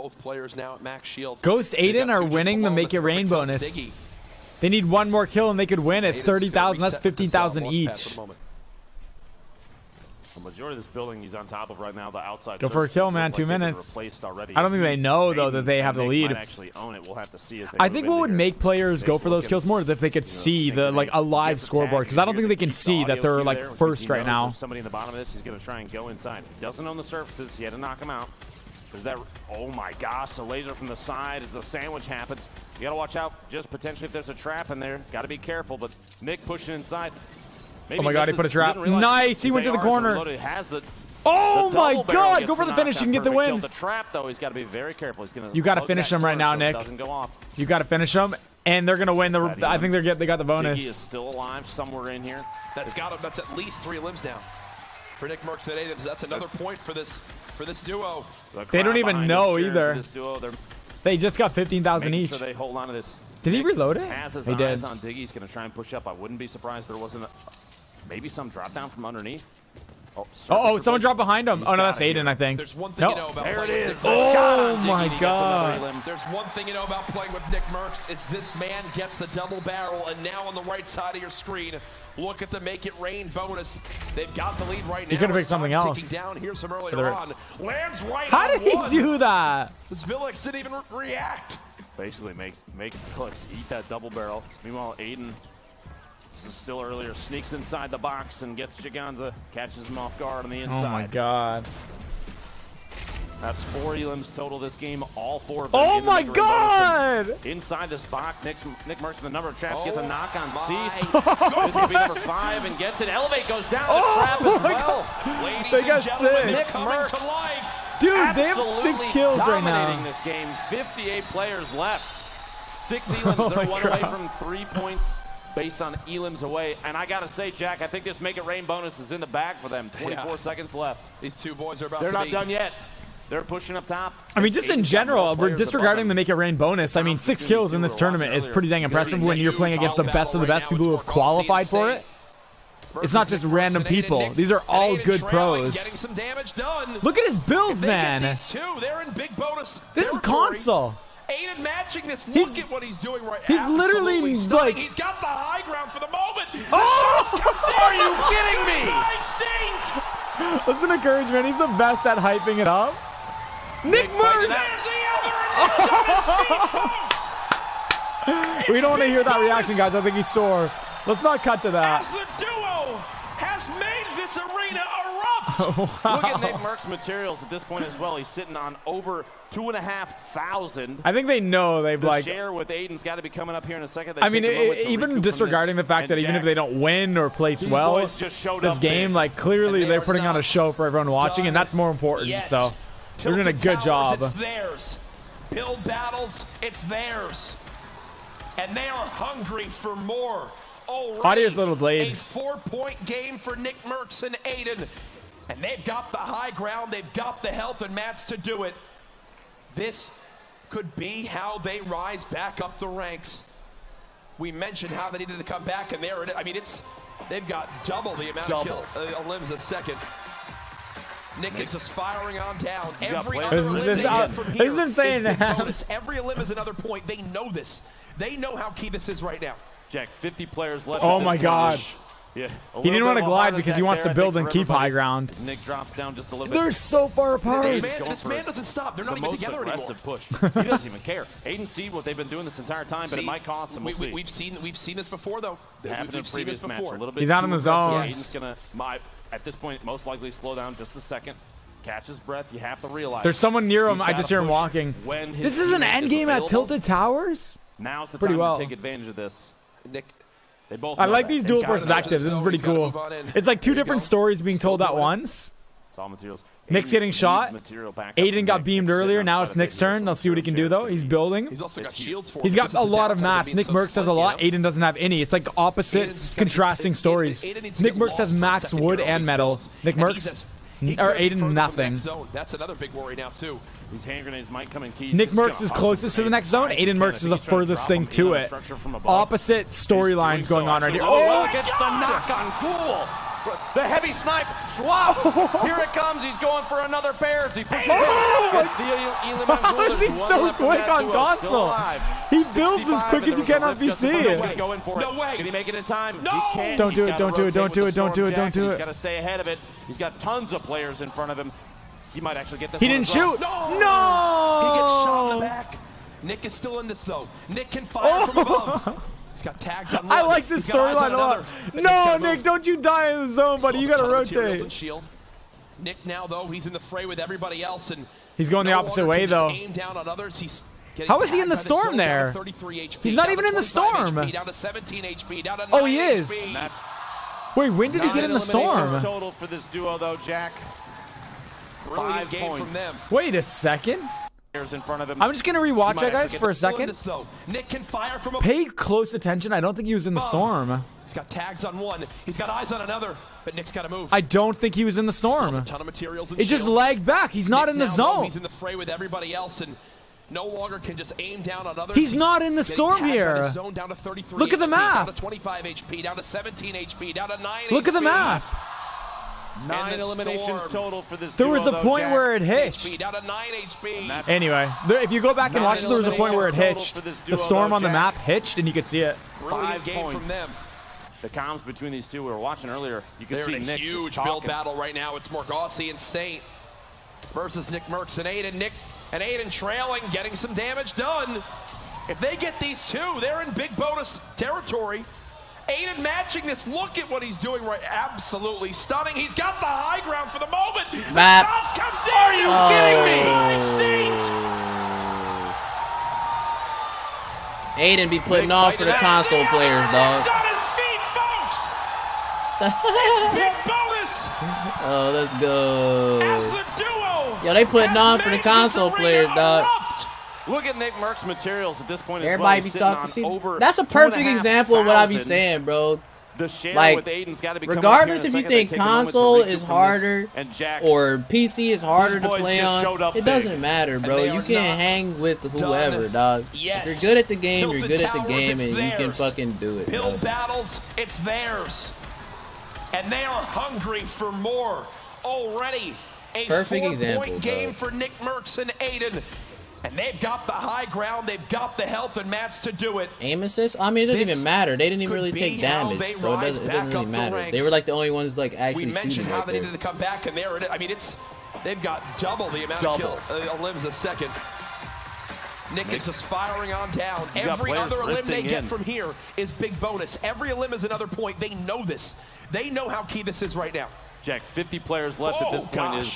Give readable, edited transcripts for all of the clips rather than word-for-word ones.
both players now at max shields. Ghost Aydan are winning the Make It Rain bonus. They need one more kill and they could win at 30,000. That's 15,000 each. The majority of this building he's on top of right now, the outside. Go for a kill, man. 2 minutes. I don't think they know, though, that they have the lead. I think what would make players go for those kills more is if they could see the a live scoreboard, because I don't think they can see that they're like first right now. Somebody in the bottom of this, he's going to try and go inside. Doesn't own the surfaces. He had to knock him out. There's that. Oh my gosh, a laser from the side as the sandwich happens. You got to watch out, just potentially if there's a trap in there. Got to be careful. But Nick pushing inside. Maybe oh my god, he put a trap. Nice, he went to the corner. Oh my god, go for the finish, you can get the win. The trap though, he's got to be very careful. He's gonna. You got to finish him right now, Nick. You got to finish him, and they're gonna win. I think they got the bonus. He is still alive somewhere in here. That's at least 3 limbs now for Nickmercs at Aydan. That's another point for this duo. They don't even know either. They just got 15,000 each. Sure they hold on to this. Did he reload it? He did. On Diggy. He's gonna try and push up. I wouldn't be surprised if there wasn't. Maybe some drop down from underneath. Oh, someone dropped behind him. Oh, no, that's Aydan, I think. There's one thing you know about playing with Nickmercs. Oh, my God. There's one thing you know about playing with Nickmercs. It's this man gets the double barrel, and now on the right side of your screen, look at the Make It Rain bonus. They've got the lead right now. You could have picked something else. Down. Here's some earlier on. Lands right How did he do that? This Villix didn't even react. Basically makes Villix eat that double barrel. Meanwhile, Aydan, still earlier, sneaks inside the box and gets Giganza, catches him off guard on the inside. Oh my god. That's 4 elims total this game, all 4 of them. Oh my god! Inside this box, Nickmercs with the number of traps, gets a knock on Cease. This is going to be number 5 and gets it. Elevate goes down the trap as well. Ladies they got and gentlemen, Nickmercs. Dude, they have 6 kills right now. Dominating this game, 58 players left. 6 elims, they're 1 away from 3 points. Based on elims away, and I gotta say, Jack, I think this Make It Rain bonus is in the bag for them. 24 seconds left. These 2 boys are about They're to not done yet. They're pushing up top. I mean, just in general, we're disregarding the Make It Rain bonus. I mean, 6 kills in this tournament is pretty dang impressive when you're playing against the best of the best people who have qualified for it. It's not just random people. These are all good pros. Look at his builds, man. They're in big bonus. This is console. Aydan matching this. Look at what he's doing right now. He's literally like. He's got the high ground for the moment. Oh! Are you kidding me? That's an encouragement. He's the best at hyping it up. Nickmercs! We don't want to hear that reaction, guys. I think he's sore. Let's not cut to that. As the duo has made this arena erupt. Wow. Look at Nickmercs' materials at this point as well. He's sitting on over 2,500. I think they know they've the share with Aydan's got to be coming up here in a second. I mean, even disregarding the fact that even if they don't win or place well this game, like clearly they're putting on a show for everyone watching, and that's more important. So they're doing a good job. It's theirs. Build battles, it's theirs, and they are hungry for more. Audio's little blade. A 4-point game for Nickmercs and Aydan, and they've got the high ground, they've got the health and mats to do it. This could be how they rise back up the ranks. We mentioned how they needed to come back, and there it is. I mean, they've got double the amount of limbs a second. Nick is just firing on down. Every other limb they get from here is big bonus. Every limb is another point. They know this. They know how key this is right now. Jack, 50 players left. Oh my god. Yeah, he didn't want to glide because he wants to build and keep high ground. Nick drops down just a little bit. They're so far apart. This man doesn't stop. They're not even together anymore. Push. He doesn't even care. Aydan see what they've been doing this entire time, but it might cost them. We've seen this before, though. Happened in previous match. A little bit. He's out in the zone. Aydan's gonna, at this point, most likely slow down just a second. Catch his breath. You have to realize. There's someone near him. I just hear him walking. This is an end game at Tilted Towers. Now's the time to take advantage of this. Nick. I like these dual perspectives. This is pretty cool. It's like 2 different stories being told at once. Nick's getting shot. Aydan got beamed earlier. Now it's Nick's turn. Let's see what he can do, though. He's building. He's also got shields for He's got a lot of mats. Nickmercs has a lot. Aydan doesn't have any. It's like opposite, contrasting stories. Nickmercs has max wood and metal. Nickmercs, or Aydan, nothing. That's another big worry now, too. These hand grenades might come in keys. Nickmercs is closest to the next zone. Aydanmercs is the furthest thing to it. Opposite storylines going on right here. Oh, gets the knock on Cool. The heavy snipe swaps. Here it comes. He's going for another pair as he pushes in. Gets the How is he so quick on console? He builds as quick as you can on PC. No way. Can he make it in time? No. He can't. Don't do it. Don't do it. Don't do it. Don't do it. Don't do it. He's got to stay ahead of it. He's got tons of players in front of him. He might actually get this. He didn't shoot. No. No. He gets shot in the back. Nick is still in this though. Nick can fire from above. He's got tags on one. I like this storyline a lot. No, Nick, don't you die in the zone, buddy. You got to rotate. Shield. Nick now, though, he's in the fray with everybody else. And he's going the opposite way, though. Aim down on others. He's how is he in the storm there? He's not even in the storm. Down to 17 HP, down to 9 oh, he is. HP. Wait, when did he get in the storm? Total for this duo, though, Jack. 5 points from them. Wait a second. In front of him. I'm just going to rewatch that, guys, for a second. Nick can fire from Pay close attention. I don't think he was in the storm. He's got tags on one. He's got eyes on another. But Nick's got to move. I don't think he was in the storm. A ton of materials it just lagged back. He's not in the zone. He's in the fray with everybody else and no longer can just aim down on others. He's not in the storm here. Zone down to 33 Look at the map. Down to 25 HP, down to 17 HP, down to 9 Look at the map. 9 eliminations total for this duo. There was a point Jack. where it hitched. HP, down to 9 HP. Anyway, if you go back and watch it, there was a point where it hitched. The storm on the map hitched, and you could see it. 5 points from them. The comms between these two we were watching earlier, you can see in a Nick huge build battle right now. It's Morgossi and Saint versus Nickmercs and Aydan. Nick and Aydan trailing, getting some damage done. If they get these two, they're in big bonus territory. Aydan matching this. Look at what he's doing right. Absolutely stunning. He's got the high ground for the moment. Map. The shot comes in. Are you kidding me? Saint. Aydan be putting on for the console players, dog. He's on his feet, folks. It's big bonus. Oh, let's go. As the duo. Yo, they putting on for the console players, dog. Look at Nickmercs materials at this point. Everybody be talking. See, that's a perfect example of what I be saying, bro. The share like, with Aydan's got to be regardless if you think console is harder or PC is harder to play on, it doesn't matter, bro. You can hang with whoever, dog. If you're good at the game, you're good at the game, and you can fucking do it. Build battles, it's theirs. And they are hungry for more. Already a perfect example, game for Nickmercs and Aydan. And they've got the high ground, they've got the health and mats to do it. Aim assist? I mean, it doesn't even matter. They didn't even really take damage, so it doesn't really matter. They were like the only ones like actually shooting. We mentioned how they there. needed to come back, and I mean, they've got double the amount of limbs a second. Nick is just firing on down. Every other limb they get from here is big bonus. Every limb is another point. They know this. They know how key this is right now. Jack, 50 players left at this point.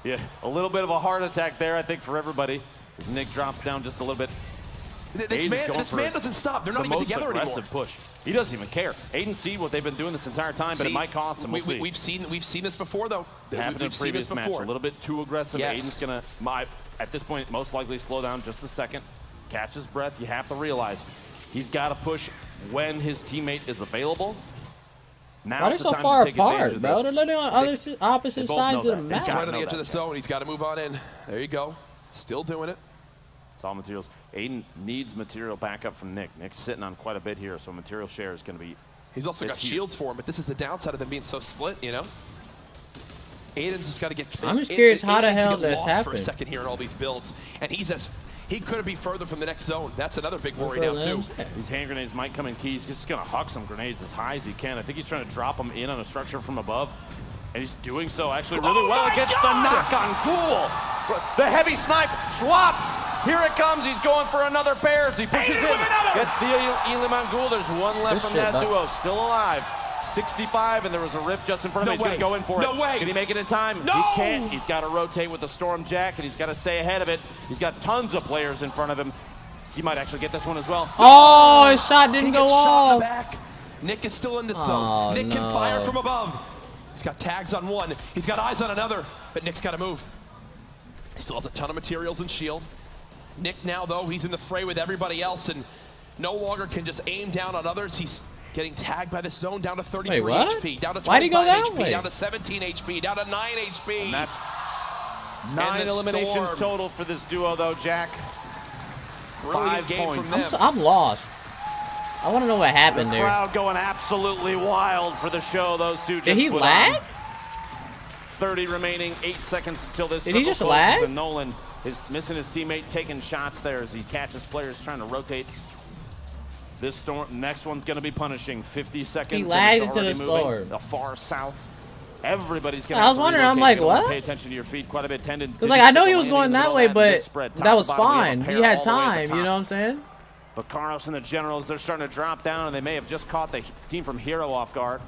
Is a little bit of a heart attack there, I think, for everybody. As Nick drops down just a little bit. This man doesn't stop. They're not even together anymore. Push. He doesn't even care. Aydan see what they've been doing this entire time, but it might cost him. We've seen this before, though. Happened in a previous match. A little bit too aggressive. Yes. Aydan's gonna, at this point, most likely slow down just a second, catch his breath. You have to realize he's got to push when his teammate is available. Now why are they so far apart, bro? They're literally on opposite sides of the map. He's right on the edge of the zone. He's got to move on in. There you go. Still doing it. It's all materials. Aydan needs material backup from Nick. Nick's sitting on quite a bit here, so material share is going to be. He's also got shields for him, but this is the downside of them being so split, you know? Aydan's just got to get. I'm just curious how the hell this happened. For a second here in all these builds, and he could be further from the next zone. That's another big worry now too. These hand grenades might come in key. He's just going to huck some grenades as high as he can. I think he's trying to drop them in on a structure from above. And he's doing so actually really well against the knock-on. Cool. The heavy snipe swaps. Here it comes. He's going for another pair as he pushes in. Gets the Elim on Ghoul. There's one left from that duo. Still alive. 65, and there was a rift just in front of him. He's going to go in for it. No way. Can he make it in time? No. He can't. He's got to rotate with the Storm Jack, and he's got to stay ahead of it. He's got tons of players in front of him. He might actually get this one as well. Oh, his shot didn't go off. Nick is still in this zone. Nick can fire from above. He's got tags on one. He's got eyes on another, but Nick's got to move. He still has a ton of materials and shield. Nick now, though, he's in the fray with everybody else and no longer can just aim down on others. He's getting tagged by this zone down to 33 HP, down to 25 HP, down to 17 HP, down to 9 HP. And that's 9 eliminations total for this duo, though, Jack. 5 points. I'm lost. I want to know what happened there. The crowd going absolutely wild for the show. Those two just Did he lag? 30 remaining, 8 seconds until this. Did he just lag? And Nolan is missing his teammate, taking shots there as he catches players trying to rotate. This storm, next one's going to be punishing. 50 seconds. He lagged into the storm. The far south. Everybody's going to. I was wondering. I'm like, what? Pay attention to your feet. Quite a bit. Tendon. Because like I know he was going that way, but that was fine. He had time. You know what I'm saying? But Carlos and the Generals, they're starting to drop down, and they may have just caught the team from Hero off guard.